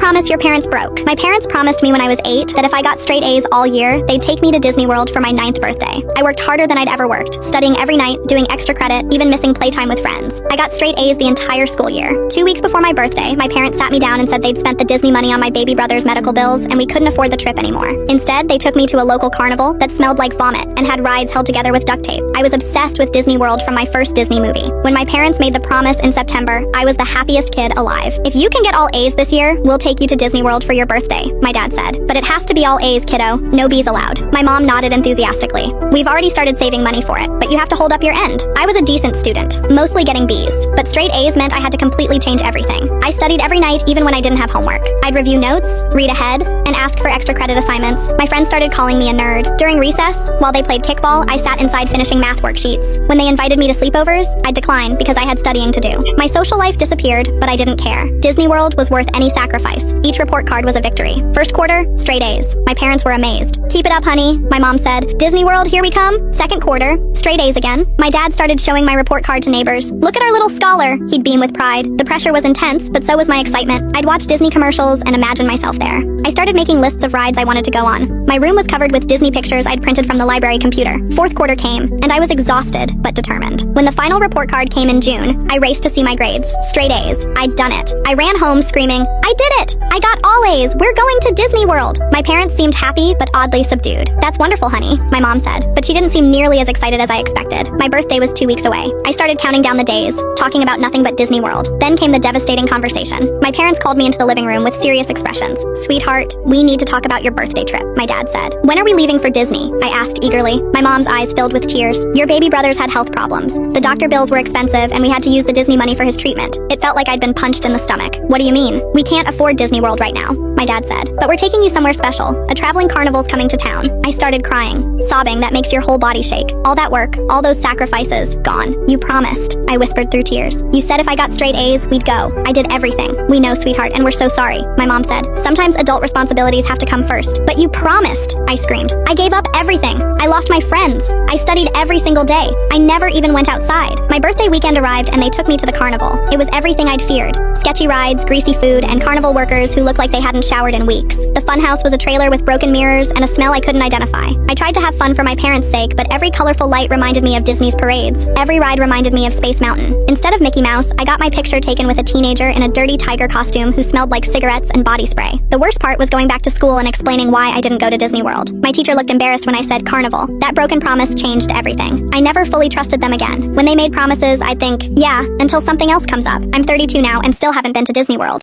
promise your parents broke. My parents promised me when I was 8 that if I got straight A's all year, they'd take me to Disney World for my 9th birthday. I worked harder than I'd ever worked, studying every night, doing extra credit, even missing playtime with friends. I got straight A's the entire school year. 2 weeks before my birthday, my parents sat me down and said they'd spent the Disney money on my baby brother's medical bills and we couldn't afford the trip anymore. Instead, they took me to a local carnival that smelled like vomit and had rides held together with duct tape. I was obsessed with Disney World from my first Disney movie. When my parents made the promise in September, I was the happiest kid alive. If you can get all A's this year, we'll take you to Disney World for your birthday, my dad said. But it has to be all A's, kiddo. No B's allowed. My mom nodded enthusiastically. We've already started saving money for it, but you have to hold up your end. I was a decent student, mostly getting B's, but straight A's meant I had to completely change everything. I studied every night, even when I didn't have homework. I'd review notes, read ahead, and ask for extra credit assignments. My friends started calling me a nerd. During recess, while they played kickball, I sat inside finishing math worksheets. When they invited me to sleepovers, I'd decline because I had studying to do. My social life disappeared, but I didn't care. Disney World was worth any sacrifice. Each report card was a victory. First quarter, straight A's. My parents were amazed. Keep it up, honey, my mom said. Disney World, here we come. Second quarter, straight A's again. My dad started showing my report card to neighbors. Look at our little scholar. He'd beam with pride. The pressure was intense, but so was my excitement. I'd watch Disney commercials and imagine myself there. I started making lists of rides I wanted to go on. My room was covered with Disney pictures I'd printed from the library computer. Fourth quarter came, and I was exhausted, but determined. When the final report card came in June, I raced to see my grades. Straight A's. I'd done it. I ran home screaming, I did it! I got all A's! We're going to Disney World! My parents seemed happy, but oddly subdued. That's wonderful, honey, my mom said, but she didn't seem nearly as excited as I expected. My birthday was 2 weeks away. I started counting down the days, talking about nothing but Disney World. Then came the devastating conversation. My parents called me into the living room with serious expressions. Sweetheart, we need to talk about your birthday trip, my dad said. When are we leaving for Disney? I asked eagerly. My mom's eyes filled with tears. Your baby brothers had health problems. The doctor bills were expensive and we had to use the Disney money for his treatment. It felt like I'd been punched in the stomach. What do you mean? We can't afford Disney World right now, my dad said. But we're taking you somewhere special. A traveling carnival's coming to town. I started crying, sobbing that makes your whole body shake. All that work, all those sacrifices, gone. You promised, I whispered through tears. You said if I got straight A's, we'd go. I did everything. We know, sweetheart, and we're so sorry, my mom said. Sometimes adult responsibilities have to come first. But you promised, I screamed. I gave up everything. I lost my friends. I studied every single day. I never even went outside. My birthday weekend arrived and they took me to the carnival. It was everything I'd feared. Sketchy rides, greasy food, and carnival workers who looked like they hadn't showered in weeks. The funhouse was a trailer with broken mirrors and a smell I couldn't identify. I tried to have fun for my parents' sake, but every colorful light reminded me of Disney's parades. Every ride reminded me of Space Mountain. Instead of Mickey Mouse, I got my picture taken with a teenager in a dirty tiger costume who smelled like cigarettes and body spray. The worst part was going back to school and explaining why I didn't go to Disney World. My teacher looked embarrassed when I said carnival. That broken promise changed everything. I never fully trusted them again. When they made promises, I'd think, yeah, until something else comes up. I'm 32 now and still haven't been to Disney World.